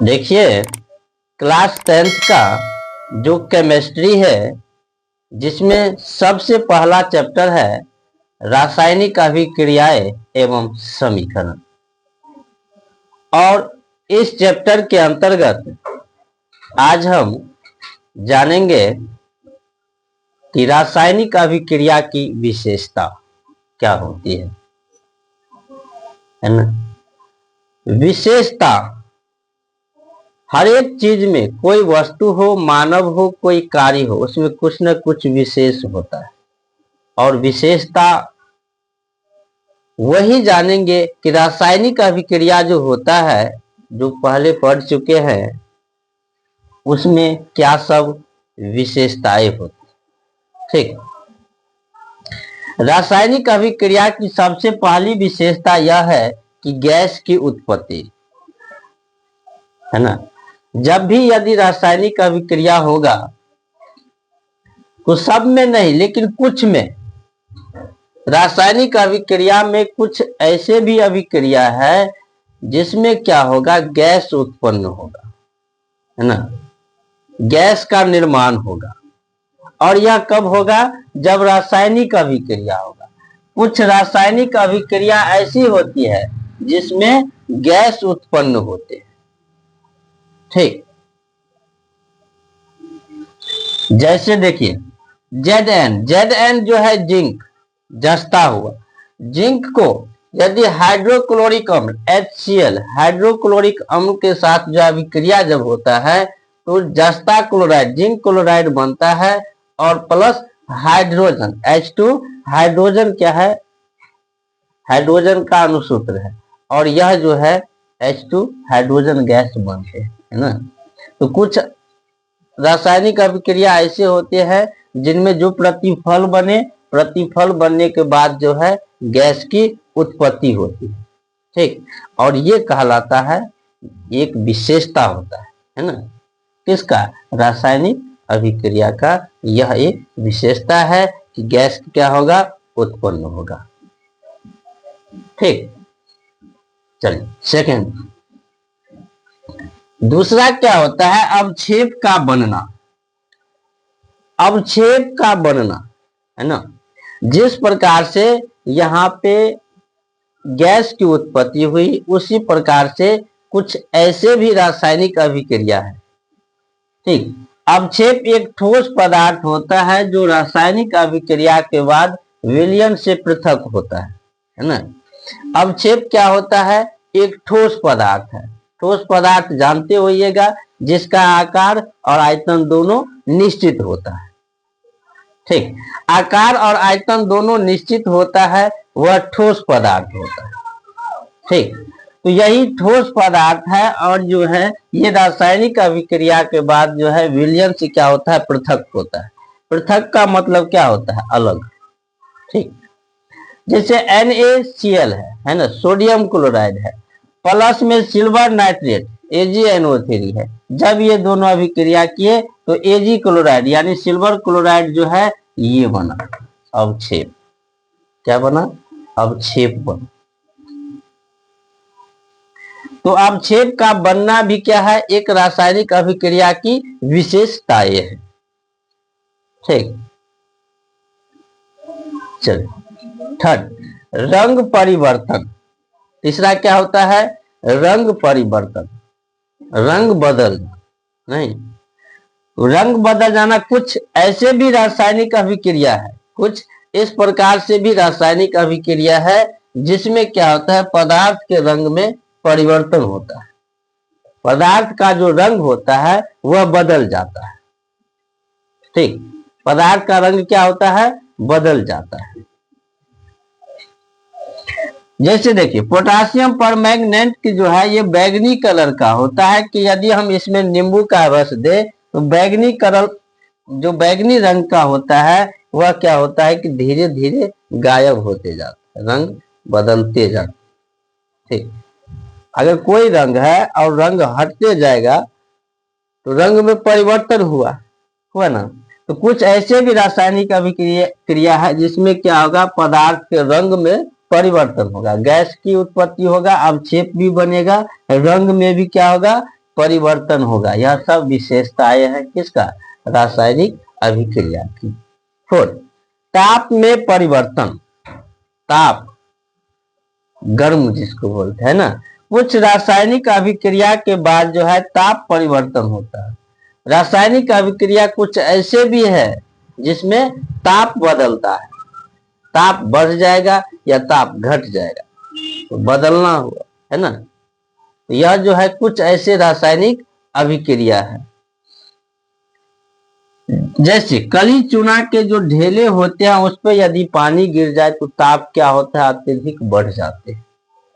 देखिए, class 10th का जो केमिस्ट्री है, जिसमें सबसे पहला चैप्टर है रासायनिक अभिक्रियाएं एवं समीकरण। और इस चैप्टर के अंतर्गत आज हम जानेंगे कि रासायनिक अभिक्रिया की विशेषता क्या होती है ना। विशेषता हर एक चीज में, कोई वस्तु हो, मानव हो, कोई कार्य हो, उसमें कुछ न कुछ विशेष होता है। और विशेषता वही जानेंगे कि रासायनिक अभिक्रिया जो होता है, जो पहले पढ़ चुके हैं, उसमें क्या सब विशेषताएं होती। ठीक, रासायनिक अभिक्रिया की सबसे पहली विशेषता यह है कि गैस की उत्पत्ति है ना। जब भी यदि रासायनिक अभिक्रिया होगा, तो सब में नहीं लेकिन कुछ में, रासायनिक अभिक्रिया में कुछ ऐसे भी अभिक्रिया है जिसमें क्या होगा, गैस उत्पन्न होगा, है ना। गैस का निर्माण होगा। और यह कब होगा? जब रासायनिक अभिक्रिया होगा। कुछ रासायनिक अभिक्रिया ऐसी होती है जिसमें गैस उत्पन्न होते हैं। ठीक, जैसे देखिए Zn जो है जिंक, जस्ता हुआ जिंक को यदि हाइड्रोक्लोरिक अम्ल HCl, हाइड्रोक्लोरिक अम्ल के साथ जो अभिक्रिया जब होता है तो जस्ता क्लोराइड, जिंक क्लोराइड बनता है। और प्लस हाइड्रोजन H2, हाइड्रोजन क्या है? हाइड्रोजन का अणुसूत्र है। और यह जो है H2 हाइड्रोजन गैस बनते हैं, है ना। तो कुछ रासायनिक अभिक्रिया ऐसे होते हैं जिनमें जो प्रतिफल बनने के बाद जो है गैस की उत्पत्ति होती है। ठीक, और ये कहलाता है, एक विशेषता होता है ना। किसका? रासायनिक अभिक्रिया का यह एक विशेषता है कि गैस क्या होगा, उत्पन्न होगा। ठीक, चलिए सेकंड, दूसरा क्या होता है, अवक्षेप का बनना। अवक्षेप का बनना, है ना। जिस प्रकार से यहाँ पे गैस की उत्पत्ति हुई, उसी प्रकार से कुछ ऐसे भी रासायनिक अभिक्रिया है। ठीक, अवक्षेप एक ठोस पदार्थ होता है जो रासायनिक अभिक्रिया के बाद विलयन से पृथक होता है ना। अवक्षेप क्या होता है? एक ठोस पदार्थ है। ठोस पदार्थ जानते होइएगा, जिसका आकार और आयतन दोनों निश्चित होता है। ठीक, आकार और आयतन दोनों निश्चित होता है, वह ठोस पदार्थ होता है। ठीक, तो यही ठोस पदार्थ है। और जो है ये रासायनिक अभिक्रिया के बाद जो है विलयन से क्या होता है, पृथक होता है। पृथक का मतलब क्या होता है? अलग। ठीक, जैसे NaCl है ना, सोडियम क्लोराइड है, प्लस में सिल्वर नाइट्रेट AgNO3 है। जब ये दोनों अभिक्रिया किए तो Ag क्लोराइड यानी सिल्वर क्लोराइड जो है ये बना अवक्षेप। क्या बना? अवक्षेप बना। तो अवक्षेप का बनना भी क्या है? एक रासायनिक अभिक्रिया की विशेषताएं है। ठीक, चलिए थर्ड, रंग परिवर्तन। तीसरा क्या होता है? रंग परिवर्तन, रंग बदल नहीं, रंग बदल जाना। कुछ ऐसे भी रासायनिक अभिक्रिया है, कुछ इस प्रकार से भी रासायनिक अभिक्रिया है जिसमें क्या होता है, पदार्थ के रंग में परिवर्तन होता है। पदार्थ का जो रंग होता है वह बदल जाता है। ठीक, पदार्थ का रंग क्या होता है? बदल जाता है। जैसे देखिए पोटासियम परमैंगनेट की जो है ये बैगनी कलर का होता है कि यदि हम इसमें नींबू का रस दे तो बैगनी कलर, जो बैगनी रंग का होता है वह क्या होता है कि धीरे धीरे गायब होते जाता है, रंग बदलते जाता है। ठीक, अगर कोई रंग है और रंग हटते जाएगा तो रंग में परिवर्तन हुआ ना। तो कुछ ऐसे भी रासायनिक अभिक्रिया है जिसमें क्या होगा, पदार्थ के रंग में परिवर्तन होगा, गैस की उत्पत्ति होगा, अवक्षेप भी बनेगा, रंग में भी क्या होगा परिवर्तन होगा। यह सब विशेषताएं हैं किसका? रासायनिक अभिक्रिया की। 4, ताप में परिवर्तन। ताप, गर्म जिसको बोलते हैं ना, कुछ रासायनिक अभिक्रिया के बाद जो है ताप परिवर्तन होता है। रासायनिक अभिक्रिया कुछ ऐसे भी है जिसमें ताप बदलता है, ताप बढ़ जाएगा या ताप घट जाएगा, तो बदलना हुआ है ना। यह जो है कुछ ऐसे रासायनिक अभिक्रिया है। जैसे कली चूना के जो ढेले होते हैं उस पर यदि पानी गिर जाए तो ताप क्या होता है? अत्यधिक बढ़ जाते हैं।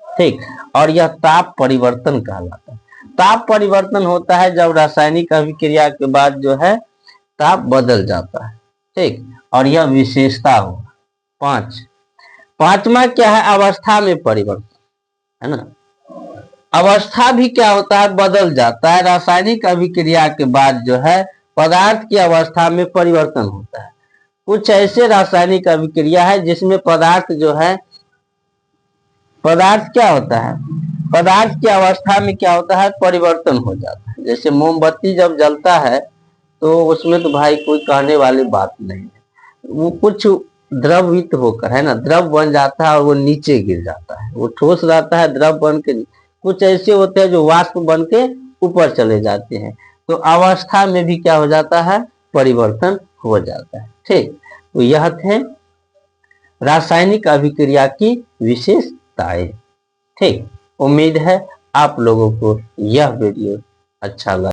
ठीक, और यह ताप परिवर्तन कहलाता है। ताप परिवर्तन होता है जब रासायनिक अभिक्रिया के बाद जो है ताप बदल जाता है। ठीक, और यह विशेषता हो। 5, पांचवा क्या है? अवस्था में परिवर्तन, है ना। अवस्था भी क्या होता है? बदल जाता है। रासायनिक अभिक्रिया के बाद जो है पदार्थ की अवस्था में परिवर्तन होता है। कुछ ऐसे रासायनिक अभिक्रिया है जिसमें पदार्थ जो है, पदार्थ क्या होता है? पदार्थ की अवस्था में क्या होता है? परिवर्तन हो जाता है। जैसे मोमबत्ती जब जलता है तो उसमें तो भाई कोई कहने वाली बात नहीं है, वो कुछ द्रवित होकर, है ना, द्रव बन जाता है और वो नीचे गिर जाता है। वो ठोस रहता है, द्रव बन के। कुछ ऐसे होते हैं जो वाष्प बन के ऊपर चले जाते हैं। तो अवस्था में भी क्या हो जाता है? परिवर्तन हो जाता है। ठीक, तो यह थे रासायनिक अभिक्रिया की विशेषताएं। ठीक, उम्मीद है आप लोगों को यह वीडियो अच्छा लगा।